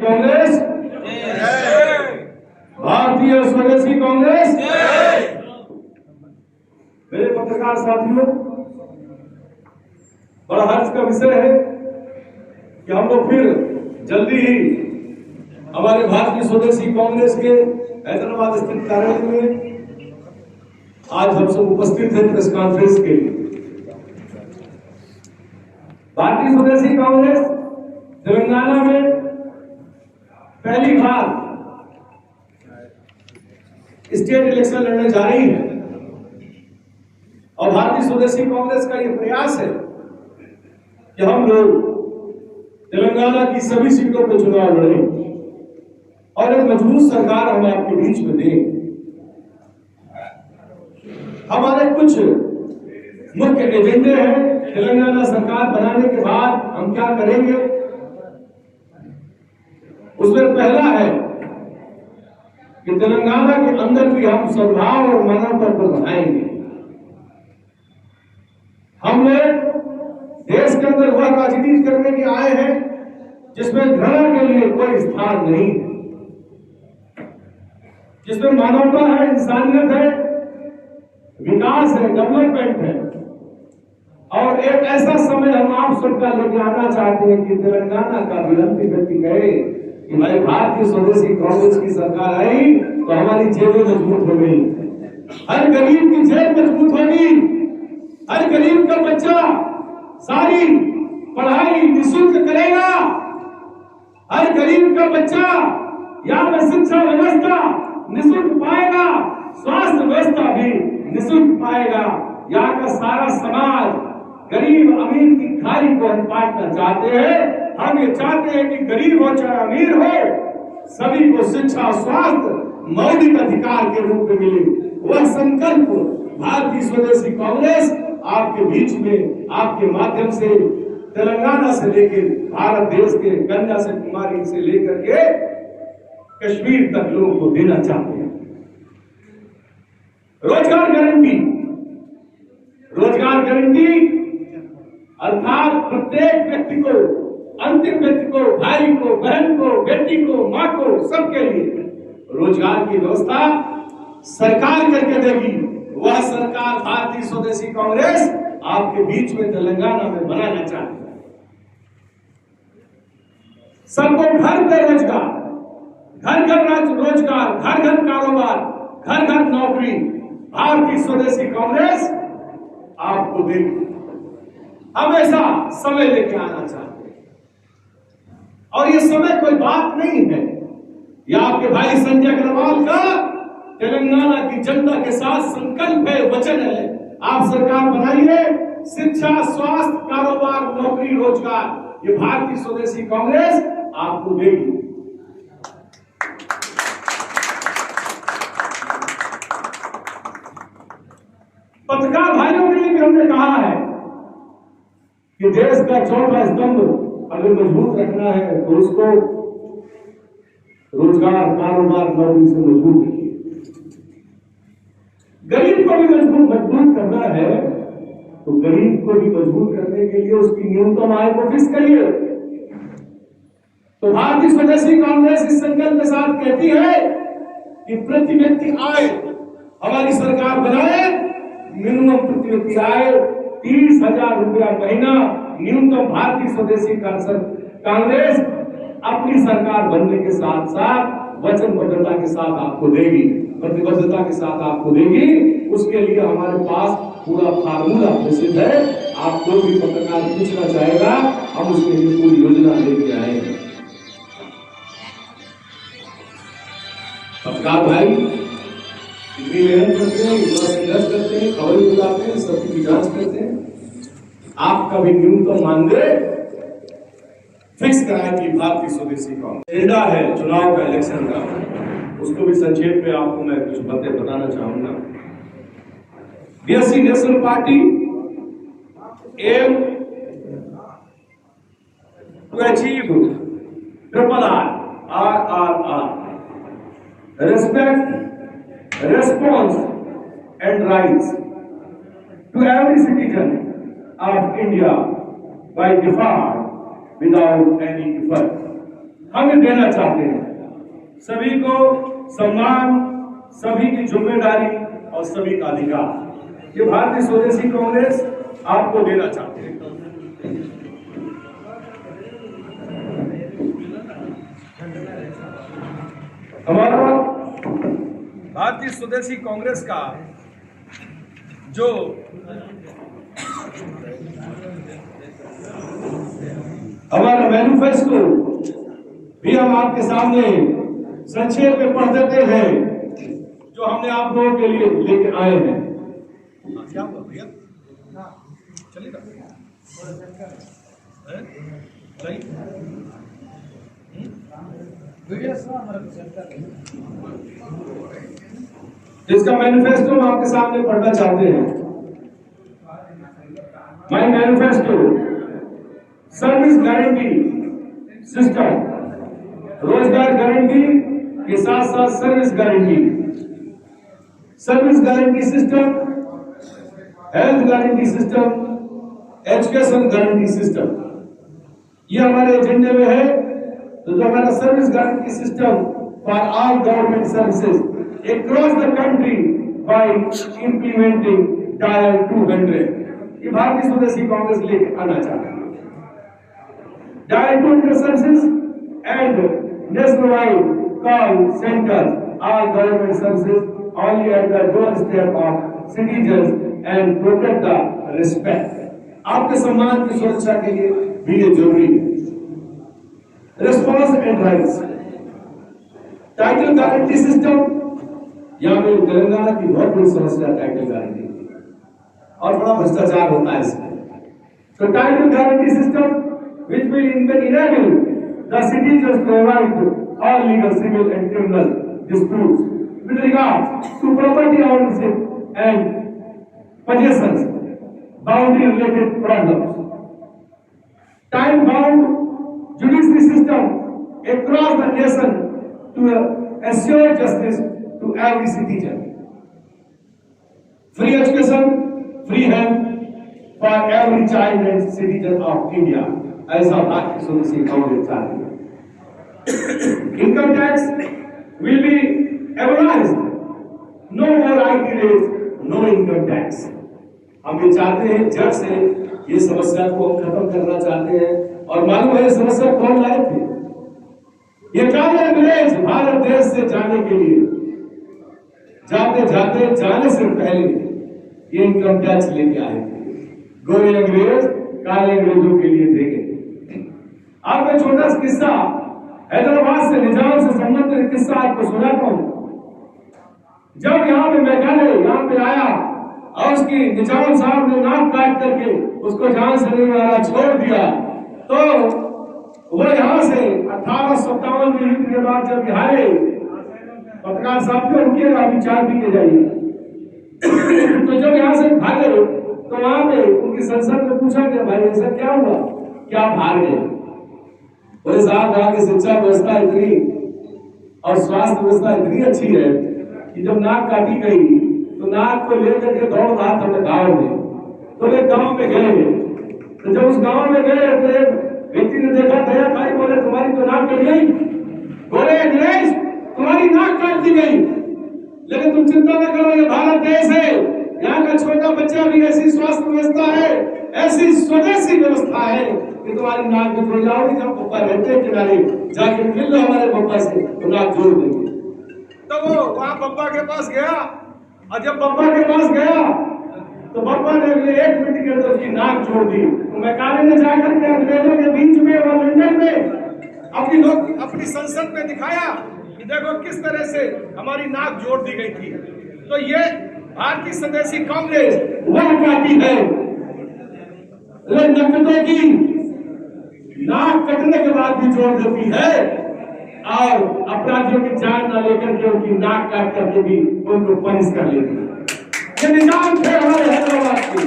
कांग्रेस, भारतीय स्वदेशी कांग्रेस। मेरे पत्रकार साथियों, बड़ा हर्ष का विषय है कि हम लोग फिर जल्दी ही हमारे भारतीय स्वदेशी कांग्रेस के हैदराबाद स्थित कार्यालय में आज हम सब उपस्थित हैं प्रेस कॉन्फ्रेंस के लिए। भारतीय स्वदेशी कांग्रेस तेलंगाना में पहली बार स्टेट इलेक्शन लड़ने जा रही है और भारतीय स्वदेशी कांग्रेस का यह प्रयास है कि हम लोग तेलंगाना की सभी सीटों पर चुनाव लड़ें और एक मजबूत सरकार हम आपके बीच में दें। हमारे कुछ मुख्य एजेंडे हैं। तेलंगाना सरकार बनाने के बाद हम क्या करेंगे, उसमें पहला है कि तेलंगाना के अंदर भी हम सद्भाव और मानवता को बढ़ाएंगे। हम लोग देश के अंदर वह राजनीति करने के आए हैं जिसमें घृणा के लिए कोई स्थान नहीं है, जिसमें मानवता है, इंसानियत है, विकास है, डेवलपमेंट है। और एक ऐसा समय हम आप सबका लेके आना चाहते हैं कि तेलंगाना का विलंबित व्यक्ति कहे कि भाई भारतीय स्वदेशी कांग्रेस की सरकार आई तो हमारी जेबें मजबूत हो गई, हर गरीब की जेब मजबूत होगी, हर गरीब का बच्चा सारी पढ़ाई निःशुल्क करेगा, हर गरीब का बच्चा यहाँ पे शिक्षा व्यवस्था निःशुल्क पाएगा, स्वास्थ्य व्यवस्था भी निःशुल्क पाएगा। यहाँ का सारा समाज गरीब अमीर की खाई को हम बांटना चाहते हैं। हम ये चाहते हैं कि गरीब हो चाहे अमीर हो, सभी को शिक्षा स्वास्थ्य मौलिक अधिकार के रूप में मिले। वह संकल्प भारतीय स्वदेशी कांग्रेस आपके बीच में, आपके माध्यम से तेलंगाना से लेकर भारत देश के कन्याकुमारी से लेकर के कश्मीर तक लोगों को देना चाहते हैं। रोजगार गारंटी, रोजगार गारंटी अर्थात प्रत्येक व्यक्ति को, अंतिम व्यक्ति को, भाई को, बहन को, बेटी को, मां को, सबके लिए रोजगार की व्यवस्था सरकार करके देगी। वह सरकार भारतीय स्वदेशी कांग्रेस आपके बीच में तेलंगाना में बनाना चाहती है। सबको घर पे रोजगार, घर घर रोजगार, घर घर कारोबार, घर घर नौकरी भारतीय स्वदेशी कांग्रेस आपको देगी। हमेशा समय लेके आना चाहते हैं और ये समय कोई बात नहीं है, यह आपके भाई संजय अग्रवाल का तेलंगाना की जनता के साथ संकल्प है, वचन है। आप सरकार बनाइए, शिक्षा, स्वास्थ्य, कारोबार, नौकरी, रोजगार, ये भारतीय स्वदेशी कांग्रेस आपको देगी। पत्रकार भाइयों के लिए भी हमने कहा है कि देश का चौथा स्तंभ अगर मजबूत रखना है तो उसको रोजगार, कारोबार, नौकरी से मजबूत रखिए। गरीब को भी मजबूत करना है तो गरीब को भी मजबूत करने के लिए उसकी न्यूनतम आय को फिक्स करिए। तो भारतीय स्वदेशी कांग्रेस इस संकल्प के साथ कहती है कि प्रति व्यक्ति आय हमारी सरकार बनाए, मिनिमम प्रति व्यक्ति आय 30,000 रुपया महीना न्यूनतम भारतीय स्वदेशी कांग्रेस अपनी सरकार बनने के साथ साथ वचनबद्धता के साथ आपको देगी, प्रतिबद्धता के साथ आपको देगी। उसके लिए हमारे पास पूरा फार्मूला प्रसिद्ध है। आप कोई भी पत्रकार पूछना चाहेगा, हम उसके लिए पूरी योजना लेके आएंगे। पत्रकार भाई कितनी मेहनत करते हैं, इतना संघर्ष करते हैं, खबरें बुलाते हैं, सबकी जांच करते हैं। आपका भी न्यूनतम मानदेय फिक्स कराएगी भारतीय स्वदेशी कांग्रेस। एजेंडा है चुनाव का, इलेक्शन का, उसको भी संक्षेप में आपको मैं कुछ बातें बताना चाहूंगा। BSP national party M to achieve RRR, respect, response and rights to every citizen of India by default without any effort. हम देना चाहते हैं। सभी को सम्मान, सभी की जिम्मेदारी और सभी का अधिकार, ये भारतीय स्वदेशी कांग्रेस आपको देना चाहते हैं। हमारा भारतीय स्वदेशी कांग्रेस का जो हमारा मैनिफेस्टो भी हम आपके सामने संक्षेप में पढ़ देते हैं, जो हमने आप लोगों के लिए लेके आए हैं। क्या हुआ भैया? चलेगा? इसका मैनिफेस्टो हम आपके सामने पढ़ना चाहते हैं। My manifesto, service guarantee system, रोजगार गारंटी के साथ साथ service guarantee, service guarantee system, health guarantee system, education guarantee system, ये हमारे एजेंडे में है। तो जो हमारा service guarantee system for all government services across the country bye implementing dial 200, ये भारतीय स्वदेशी कांग्रेस लेके आना चाहती है। Dial 200 services and nationwide call centers, all government services only at the doorstep of citizens and protect the respect. आपके सम्मान की सुरक्षा के लिए भी ये जरूरी है। Response and rights, title guarantee system, यहाँ पे तेलंगाना की बहुत बड़ी समस्या टाइटल गारंटी और बड़ा भ्रष्टाचार होता है इसमें। तो title guarantee system which will enable the citizens to avoid all legal, civil and criminal disputes with regard to property ownership and possessions, boundary related problems. Time bound judiciary system across the nation to assure justice to every citizen. Free education, free health for every child and citizen of India. ऐसा भारतीय स्वदेशी कांग्रेस चाहती है। Income tax will be abolished, no more IT rates, no income tax. हम ये चाहते हैं, जड़ से ये समस्या को खत्म करना चाहते हैं। और मालूम है समस्या कौन लाए थे? ये काले अंग्रेज भारत देश से जाने के लिए, जाते जाते जाने से पहले ये इनकम टैक्स लेके आए थे। गोरे अंग्रेज काले अंग्रेजों के लिए दे गए। आपका छोटा सा किस्सा, हैदराबाद से निजाम से संबंधित किस्सा आपको सुनाता हूं। जब यहाँ पे मैकाले यहाँ पे आया और उसकी निजाम साहब ने नाक काट करके उसको जान से लेने वाला छोड़ दिया, तो वो यहाँ से 1857 में युद्ध के बाद जब बिहारे, पत्रकार साहब क्यों रुकिएगा, अभी चाय पी के जाइए। तो जब यहाँ से भागे तो वहां पे उनकी संसद में पूछा गया, भाई ऐसा क्या हुआ, क्या आप हार गए? बोले साहब यहाँ की शिक्षा व्यवस्था इतनी और स्वास्थ्य व्यवस्था इतनी अच्छी है कि जब नाक काटी गई तो नाक को लेकर के दौड़ रहा था मैं गाँव में। तो एक गाँव में गए, तो जब उस गाँव में गए तो एक व्यक्ति ने देखा, दया खाई, बोले तुम्हारी तो नाक कट गई। बोले अंग्रेज तुम्हारी नाक काट दी गई, लेकिन तुम चिंता न करो, ये भारत देश है, यहाँ का छोटा बच्चा भी ऐसी स्वास्थ्य व्यवस्था है, ऐसी स्वदेशी व्यवस्था है कि तुम्हारी नाक भी जोड़ जाओगी। जब पप्पा रहते हैं किनारे, जाके मिल लो हमारे पप्पा से, तो नाक जोड़ देंगे। तो वो वहां पप्पा के पास गया, और जब पप्पा के पास गया तो पप्पा ने 1 मिनट के अंदर उसकी नाक जोड़ दी। तो मैकाले ने जाकर के अंग्रेजों के बीच में और लंदन में अपनी संसद में दिखाया कि देखो किस तरह से हमारी नाक जोड़ दी गई थी। तो ये भारतीय स्वदेशी कांग्रेस वह पार्टी है नकदों की नाक कटने के बाद भी जोड़ देती है और अपराधियों की जान न लेकर के उनकी नाक काट करके भी उनको पनिश कर लेती है। ये निजाम थे हमारे हैदराबाद की।